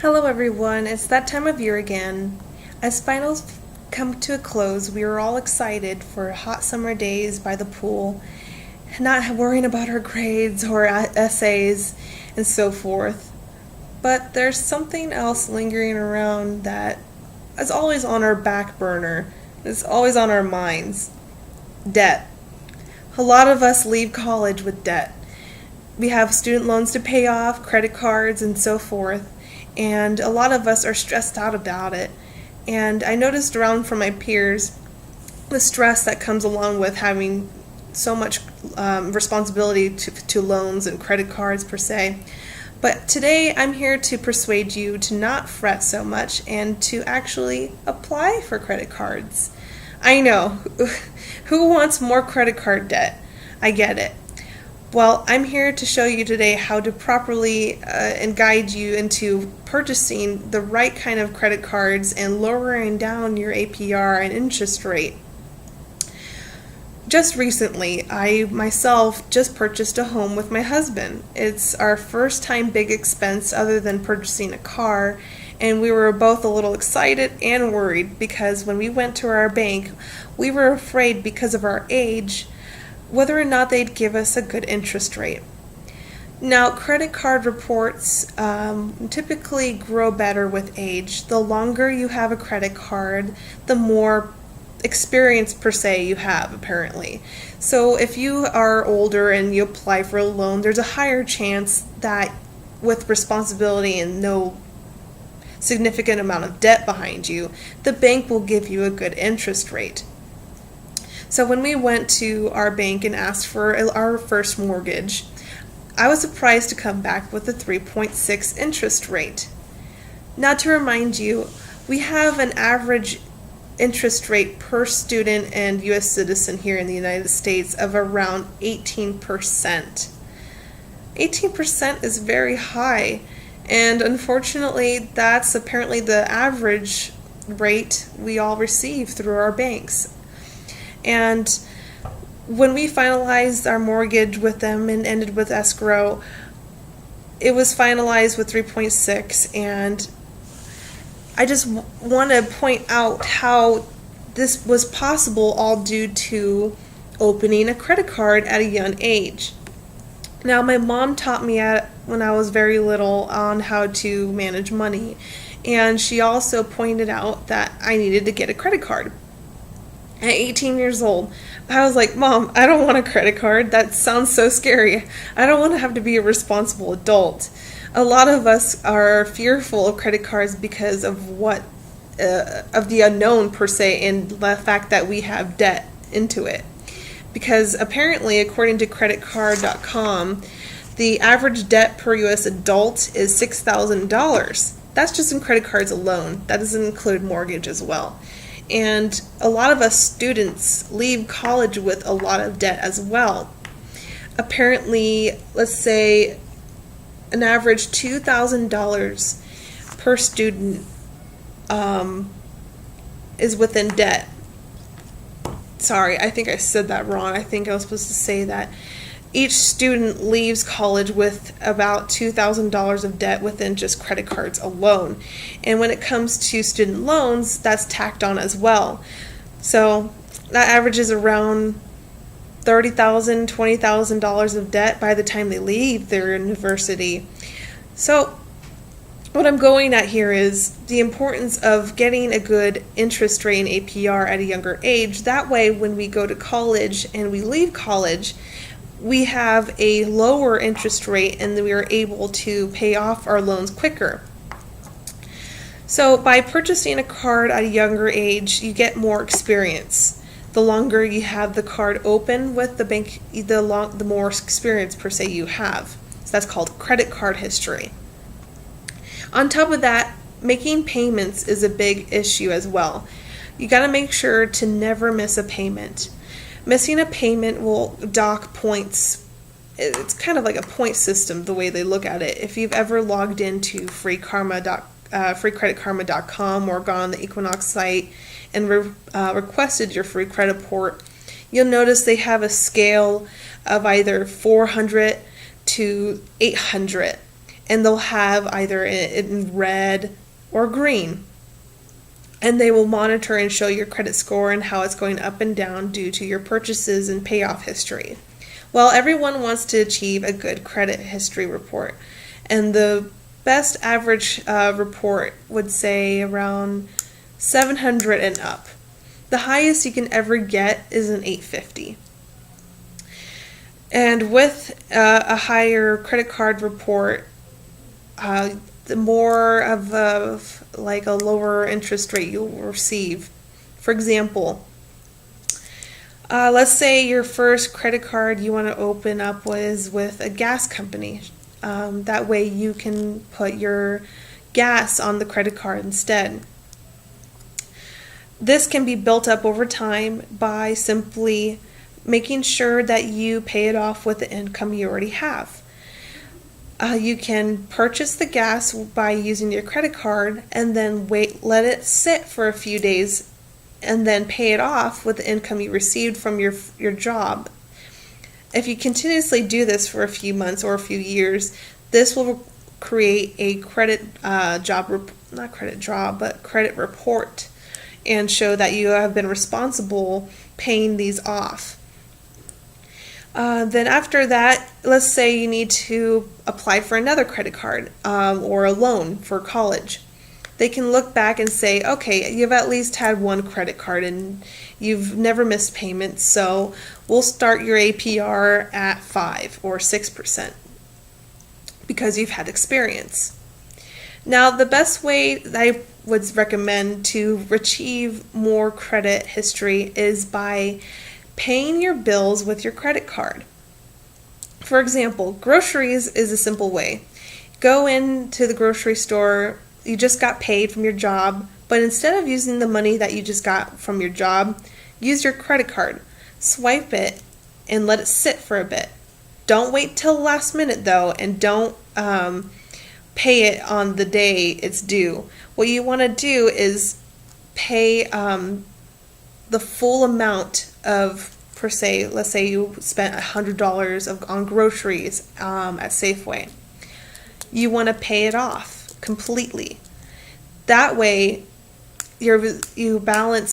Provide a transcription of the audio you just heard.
Hello everyone, it's that time of year again. As finals come to a close, we are all excited for hot summer days by the pool, not worrying about our grades or essays and so forth. But there's something else lingering around that is always on our back burner, is always on our minds. Debt. A lot of us leave college with debt. We have student loans to pay off, credit cards, and so forth. And a lot of us are stressed out about it. And I noticed around from my peers the stress that comes along with having so much responsibility to loans and credit cards per se. But today I'm here to persuade you to not fret so much and to actually apply for credit cards. I know, who wants more credit card debt? I get it. Well, I'm here to show you today how to properly and guide you into purchasing the right kind of credit cards and lowering down your APR and interest rate. Just recently, I myself just purchased a home with my husband. It's our first time big expense other than purchasing a car, and we were both a little excited and worried because when we went to our bank, we were afraid because of our age whether or not they'd give us a good interest rate. Now, credit card reports typically grow better with age. The longer you have a credit card, the more experience per se you have, apparently. So if you are older and you apply for a loan, there's a higher chance that with responsibility and no significant amount of debt behind you, the bank will give you a good interest rate. So when we went to our bank and asked for our first mortgage, I was surprised to come back with a 3.6 interest rate. Now to remind you, we have an average interest rate per student and U.S. citizen here in the United States of around 18%. 18% is very high, and unfortunately that's apparently the average rate we all receive through our banks. And when we finalized our mortgage with them and ended with escrow, it was finalized with 3.6, and I just want to point out how this was possible all due to opening a credit card at a young age. Now, my mom taught me when I was very little on how to manage money, and she also pointed out that I needed to get a credit card. At 18 years old, I was like, Mom, I don't want a credit card. That sounds so scary. I don't want to have to be a responsible adult. A lot of us are fearful of credit cards because of of the unknown per se, and the fact that we have debt into it. Because apparently, according to creditcard.com, the average debt per U.S. adult is $6,000. That's just in credit cards alone. That doesn't include mortgage as well. And a lot of us students leave college with a lot of debt as well. Apparently, let's say an average $2,000 per student is within debt. Sorry, I think I said that wrong. I think I was supposed to say that each student leaves college with about $2,000 of debt within just credit cards alone. And when it comes to student loans, that's tacked on as well. So that averages around $30,000, $20,000 of debt by the time they leave their university. So what I'm going at here is the importance of getting a good interest rate and APR at a younger age. That way, when we go to college and we leave college, we have a lower interest rate and we are able to pay off our loans quicker. So by purchasing a card at a younger age, you get more experience. The longer you have the card open with the bank, the more experience per se you have. So that's called credit card history. On top of that, making payments is a big issue as well. You got to make sure to never miss a payment. Missing a payment will dock points. It's kind of like a point system the way they look at it. If you've ever logged into freecreditkarma.com or gone on the Equinox site and requested your free credit report, you'll notice they have a scale of either 400 to 800. and they'll have either in red or green. And they will monitor and show your credit score and how it's going up and down due to your purchases and payoff history. Well, everyone wants to achieve a good credit history report, and the best average report would say around 700 and up. The highest you can ever get is an 850. And with a higher credit card report, the more of a lower interest rate you'll receive. For example, let's say your first credit card you want to open up was with a gas company. That way you can put your gas on the credit card instead. This can be built up over time by simply making sure that you pay it off with the income you already have. You can purchase the gas by using your credit card and then let it sit for a few days and then pay it off with the income you received from your job. If you continuously do this for a few months or a few years, this will create a credit report and show that you have been responsible paying these off. Then after that, let's say you need to apply for another credit card or a loan for college. They can look back and say, okay, you've at least had one credit card and you've never missed payments, so we'll start your APR at 5 or 6% because you've had experience. Now, the best way that I would recommend to achieve more credit history is by paying your bills with your credit card. For example, groceries is a simple way. Go into the grocery store, you just got paid from your job, but instead of using the money that you just got from your job, use your credit card. Swipe it and let it sit for a bit. Don't wait till the last minute though, and don't pay it on the day it's due. What you want to do is pay the full amount of, per se, let's say you spent $100 on groceries at Safeway. You want to pay it off completely. That way you balance